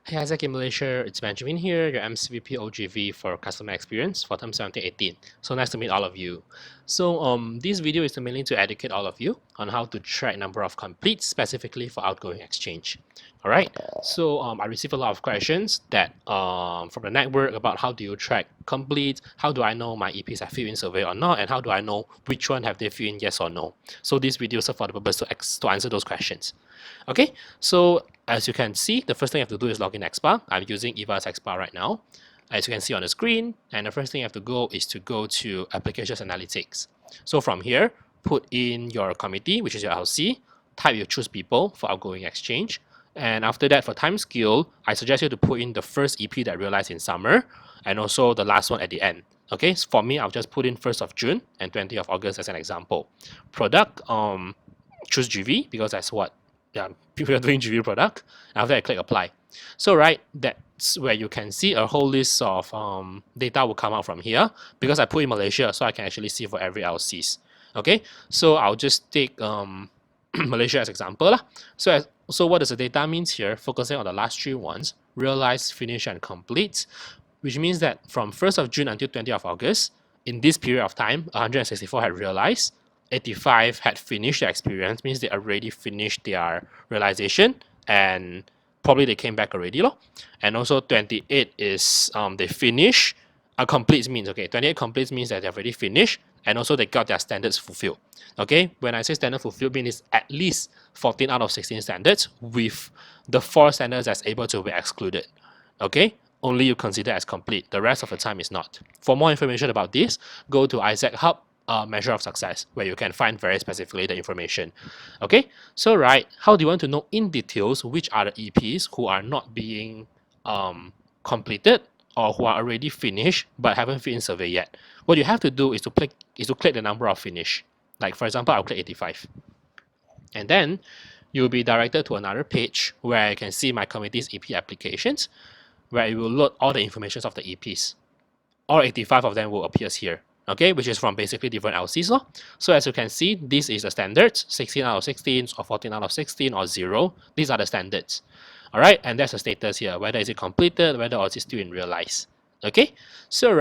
Hey Isaac in Malaysia, it's Benjamin here, your MCVP oGV for customer experience for term 1718. So nice to meet all of you. So this video is mainly to educate all of you on how to track number of completes specifically for outgoing exchange. All right. So I received a lot of questions that from the network about how do you track completes, how do I know my EPs have filled in survey or not, and how do I know which one have they filled in yes or no. So this video is for the purpose to answer those questions. Okay, so as you can see, the first thing you have to do is log in XBAR. I'm using EVA's XBAR right now, as you can see on the screen. And the first thing you have to go is to go to Applications Analytics. So from here, put in your committee, which is your LC, type your choose people for outgoing exchange. And after that, for time skill, I suggest you to put in the first EP that realized in summer, and also the last one at the end. Okay, so for me, I'll just put in 1st of June and 20th of August as an example. Product, choose GV because that's what people are doing GV product. After I click apply. So that's where you can see a whole list of data will come out from here because I put in Malaysia, so I can actually see for every LCs. Okay, so I'll just take Malaysia as example lah. So what does the data means here? Focusing on the last three ones: realize, finish, and complete, which means that from 1st of June until 20th of August, in this period of time, 164 had realized, 85 had finished their experience, means they already finished their realization, and probably they came back already lor. And also 28 is they finish. Completes means, okay, 28 completes means that they've already finished, and also they got their standards fulfilled. Okay, when I say standard fulfilled, means at least 14 out of 16 standards, with the 4 standards that's able to be excluded. Okay, only you consider as complete. The rest of the time is not. For more information about this, go to Isaac Hub measure of success, where you can find very specifically the information. Okay, so how do you want to know in details which are the EPs who are not being completed or who are already finished but haven't filled in survey yet? What you have to do is to click the number of finish. Like for example, I'll click 85, and then you'll be directed to another page where you can see my committee's EP applications, where it will load all the information of the EPs. All 85 of them will appear here. Okay, which is from basically different LCs. So as you can see, this is the standards, 16 out of 16 or 14 out of 16 or 0. These are the standards. All right, and that's the status here, whether is it completed, whether it's still in realize. Okay, so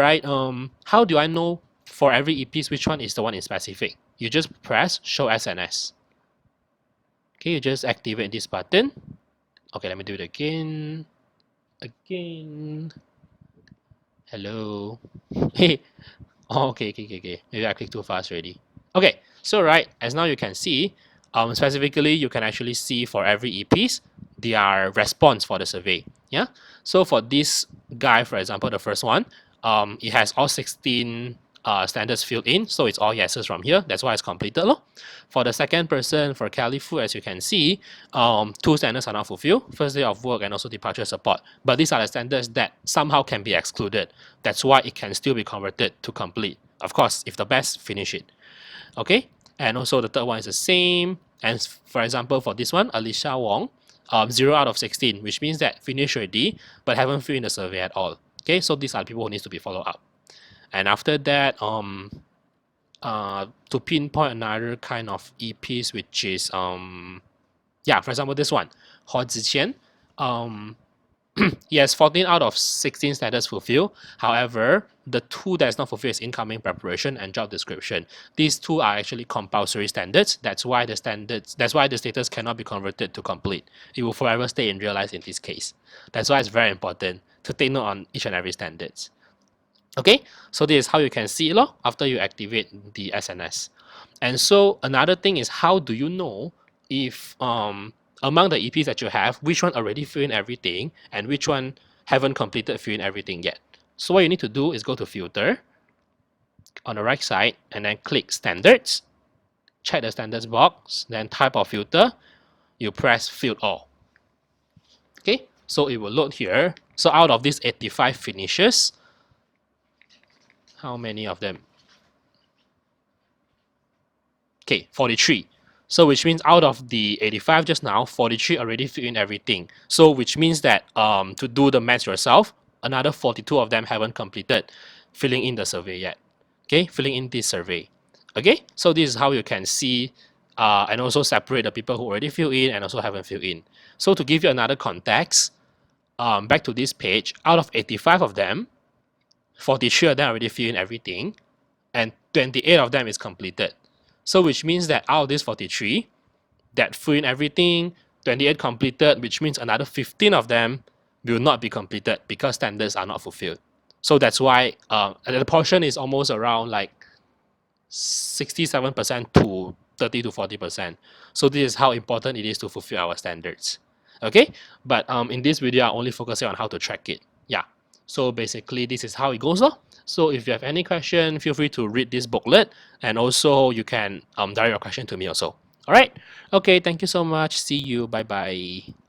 how do I know for every EPs which one is the one in specific? You just press show SNS. Okay, you just activate this button. Okay, let me do it again. Hello. Hey. Oh, okay. Maybe I clicked too fast already. Okay, so as now you can see, specifically you can actually see for every EPs their response for the survey. Yeah. So for this guy, for example, the first one, it has all 16 standards filled in, so it's all yeses from here. That's why it's completed. For the second person, for Califu, as you can see, 2 standards are not fulfilled: first day of work and also departure support. But these are the standards that somehow can be excluded. That's why it can still be converted to complete. Of course, if the best finish it. Okay, and also the third one is the same. And for example, for this one, Alicia Wong, 0 out of 16, which means that finished already but haven't filled in the survey at all. Okay, so these are people who needs to be followed up. And after that, to pinpoint another kind of EPs, which is for example, this one, Ho Ziqian, yes, 14 out of 16 standards fulfilled. However, the 2 that's not fulfilled is incoming preparation and job description. These 2 are actually compulsory standards. That's why the status cannot be converted to complete. It will forever stay in realize in this case. That's why it's very important to take note on each and every standards. Okay, so this is how you can see it after you activate the SNS. And so another thing is, how do you know if among the EPs that you have, which one already filled in everything and which one haven't completed filling everything yet? So what you need to do is go to filter on the right side and then click standards, check the standards box, then type of filter, you press field all. Okay, so it will load here. So out of these 85 finishes, how many of them? Okay, 43. So which means out of the 85 just now, 43 already filled in everything. So which means that to do the math yourself, another 42 of them haven't completed filling in the survey yet. Okay, filling in this survey. Okay, so this is how you can see and also separate the people who already filled in and also haven't filled in. So to give you another context, back to this page, out of 85 of them, 43 of them already fill in everything, and 28 of them is completed. So which means that out of these 43 that fill in everything, 28 completed, which means another 15 of them will not be completed because standards are not fulfilled. So that's why the portion is almost around like 67% to 30 to 40%. So this is how important it is to fulfill our standards. Okay, but in this video, I'm only focusing on how to track it. Yeah, so basically this is how it goes. So if you have any question, feel free to read this booklet, and also you can direct your question to me also. All right, okay, thank you so much. See you. Bye bye.